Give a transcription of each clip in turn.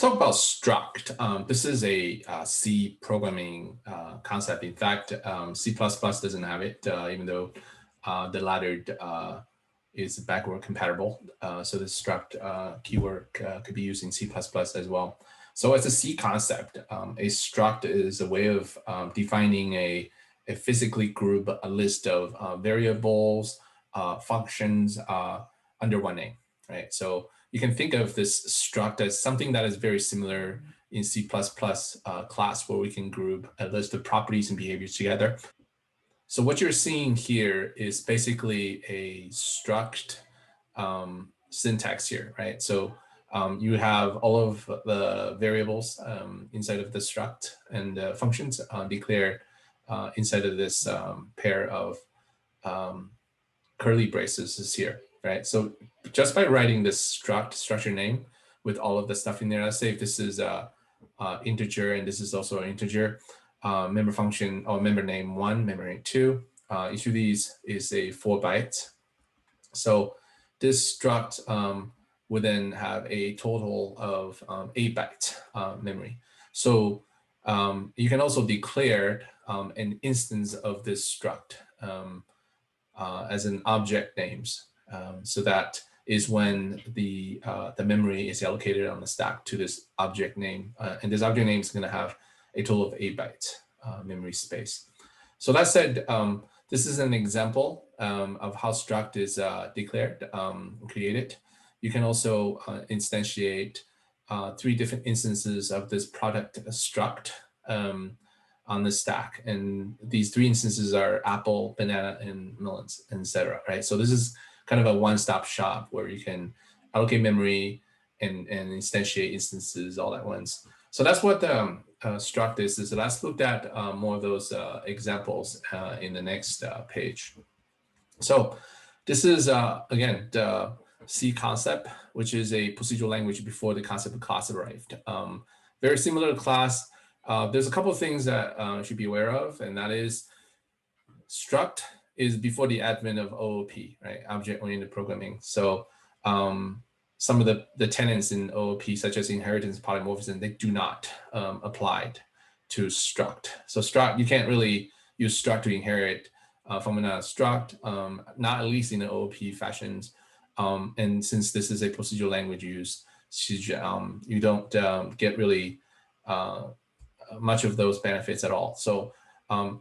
talk about struct. This is a C programming concept. In fact, C++ doesn't have it, even though the latter is backward compatible. So the struct keyword could be used in C++ as well. So as a C concept, a struct is a way of defining a physically group a list of variables, functions under one name, right? So you can think of this struct as something that is very similar in C++ class, where we can group a list of properties and behaviors together. So what you're seeing here is basically a struct syntax here, right? So you have all of the variables inside of the struct and functions declared inside of this pair of curly braces is here, right? So just by writing this structure name with all of the stuff in there, let's say if this is integer and this is also an integer, member function or member name 1, member name 2, each of these is a 4 byte. So this struct would then have a total of 8 byte memory. So you can also declare an instance of this struct as an object names. So that is when the memory is allocated on the stack to this object name. And this object name is going to have a total of 8 bytes memory space. So that said, this is an example of how struct is declared, created. You can also instantiate 3 different instances of this product struct on the stack. And these 3 instances are apple, banana, and melons, etc. Right? So this is kind of a one-stop shop where you can allocate memory and instantiate instances all at once. So that's what the struct is. So let's look at more of those examples in the next page. So this is, again, the C concept, which is a procedural language before the concept of class arrived. Very similar to class. There's a couple of things that you should be aware of, and that is struct is before the advent of OOP, right? Object-oriented programming. So some of the tenets in OOP, such as inheritance, polymorphism, they do not apply to struct. So struct, you can't really use struct to inherit from another struct, not at least in the OOP fashions. And since this is a procedural language used, you don't get really much of those benefits at all. So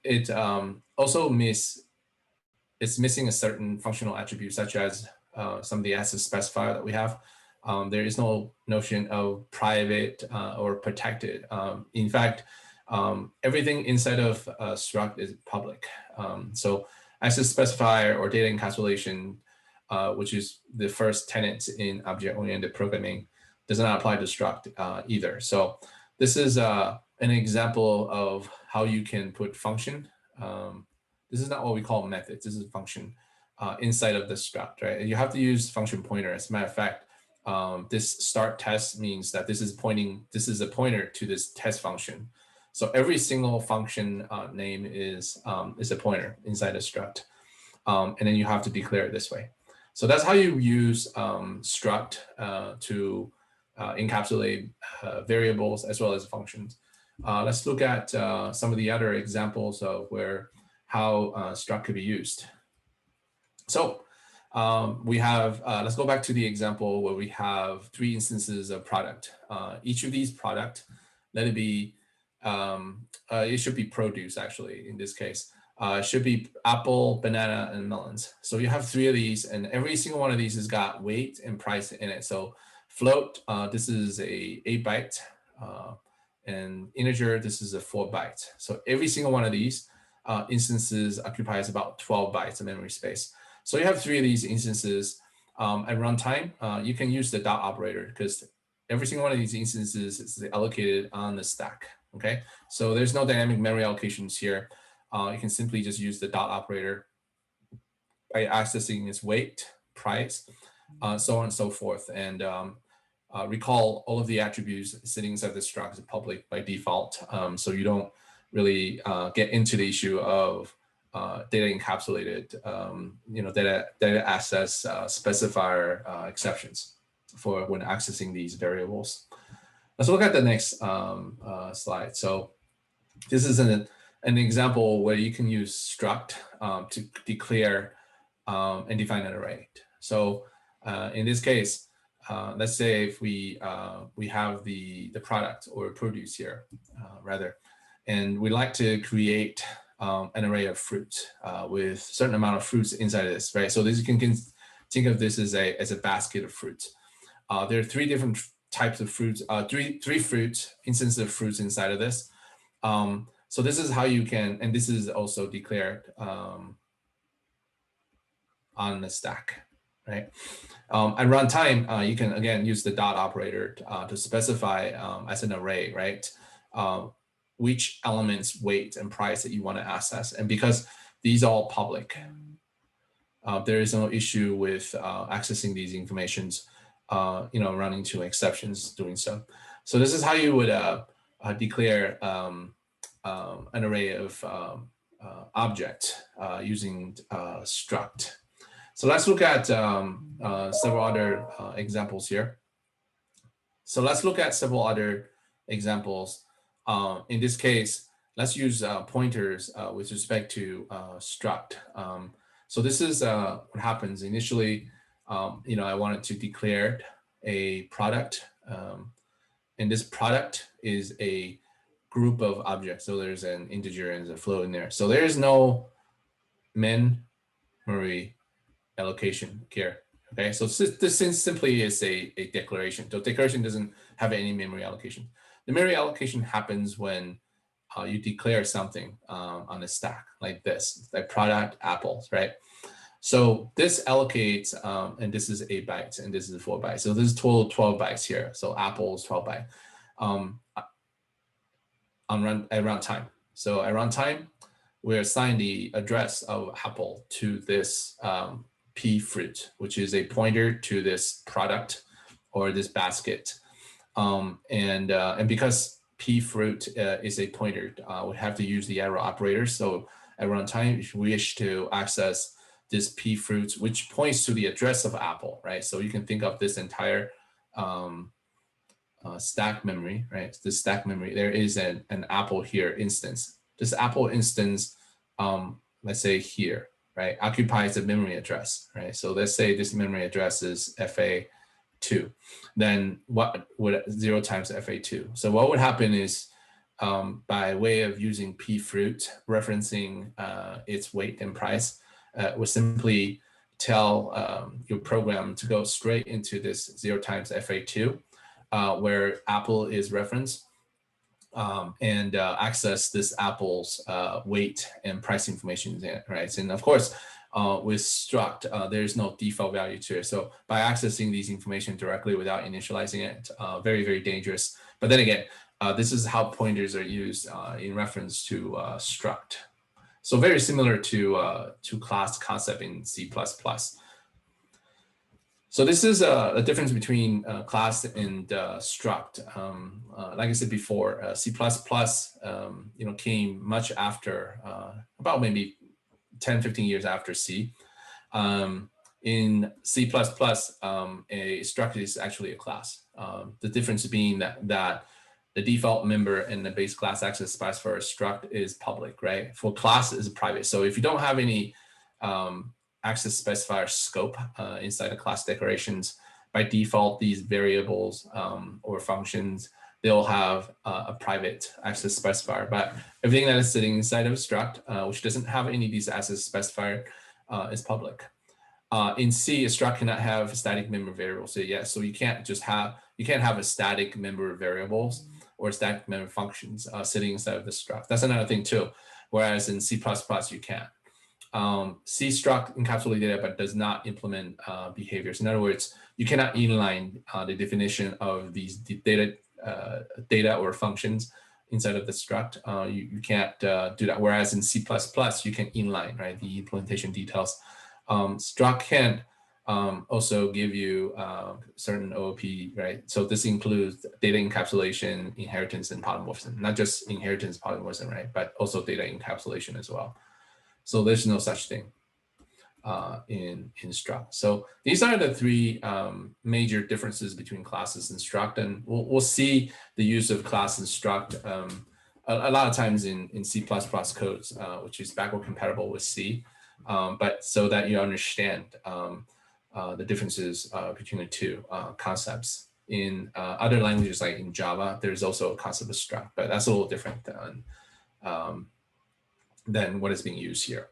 it also it's missing a certain functional attribute, such as some of the access specifier that we have. There is no notion of private or protected. In fact, everything inside of struct is public. So access specifier or data encapsulation, which is the first tenet in object-oriented programming, does not apply to struct either. So this is an example of how you can put function. This is not what we call methods. This is a function inside of the struct, right? And you have to use function pointer. As a matter of fact, this start test means that this is a pointer to this test function. So every single function name is a pointer inside a struct. And then you have to declare it this way. So that's how you use struct to encapsulate variables as well as functions. Let's look at some of the other examples of how struct could be used. So we have, let's go back to the example where we have 3 instances of product. Each of these product, let it be, it should be produce actually in this case. It should be apple, banana, and melons. So you have 3 of these, and every single one of these has got weight and price in it. So float, this is a 8 byte, and integer, this is a 4 byte. So every single one of these instances occupies about 12 bytes of memory space. So you have 3 of these instances at runtime. You can use the dot operator because every single one of these instances is allocated on the stack. Okay, so there's no dynamic memory allocations here. You can simply just use the dot operator by accessing its weight, price, so on and so forth. And recall all of the attributes sitting inside the struct is public by default. So you don't really get into the issue of data encapsulated, data access specifier exceptions for when accessing these variables. Let's look at the next slide. So this is an example where you can use struct to declare and define an array. So in this case, let's say if we have the product or produce here, rather, and we like to create an array of fruits with a certain amount of fruits inside of this, right? So this, you can think of this as a basket of fruits. There are three different types of fruits, three fruits, instances of fruits inside of this. So this is how you can, and this is also declared on the stack, right? At runtime, you can again use the dot operator to specify as an array, right? Which elements, weight, and price that you want to access. And because these are all public, there is no issue with accessing these informations, running into exceptions doing so. So this is how you would declare an array of object using struct. So let's look at several other examples here. So let's look at several other examples. In this case, let's use pointers with respect to struct. So this is what happens initially. I wanted to declare a product, and this product is a group of objects. So there's an integer and a float in there. So there is no memory allocation here. Okay, so this simply is a declaration. So declaration doesn't have any memory allocation. The memory allocation happens when you declare something on a stack like this, like product apples, right? So this allocates, and this is 8 bytes, and this is 4 bytes. So this is total 12 bytes here. So apples 12 bytes at runtime. So at runtime, we assign the address of apple to this p fruit, which is a pointer to this product or this basket. And because p fruit is a pointer, we have to use the arrow operator. So at runtime, if you wish to access this p fruit, which points to the address of apple, right? So you can think of this entire stack memory, right? This stack memory, there is an apple here instance. This apple instance, let's say here, right, occupies the memory address, right? So let's say this memory address is FA2. Then what would 0 times FA2? So what would happen is by way of using p fruit, referencing its weight and price, would simply tell your program to go straight into this 0 times FA2, where apple is referenced, and access this apple's weight and price information there, right? And of course, with struct, there's no default value to it. So by accessing these information directly without initializing it, very, very dangerous. But then again, this is how pointers are used in reference to struct. So very similar to class concept in C++. So this is a difference between class and struct. Like I said before, C++ came much after, about maybe 10, 15 years after C. In C++, a struct is actually a class. The difference being that the default member and the base class access specifier struct is public, right? For class is private. So if you don't have any access specifier scope inside the class declarations, by default, these variables or functions, they'll have a private access specifier. But everything that is sitting inside of a struct, which doesn't have any of these access specifier, is public. In C, a struct cannot have static member variables. So yeah, so you can't have a static member variables or static member functions sitting inside of the struct. That's another thing too. Whereas in C++, you can. C struct encapsulates data but does not implement behaviors. In other words, you cannot inline the definition of these data or functions inside of the struct. You can't do that. Whereas in C++, you can inline, right, the implementation details. Struct can also give you certain OOP, right? So this includes data encapsulation, inheritance, and polymorphism. Not just inheritance, polymorphism, right, but also data encapsulation as well. So there's no such thing. in Struct. So these are the three major differences between classes and Struct, and we'll see the use of class and Struct a lot of times in C++ codes, which is backward compatible with C, but so that you understand the differences between the two concepts. In other languages, like in Java, there's also a concept of Struct, but that's a little different than what is being used here.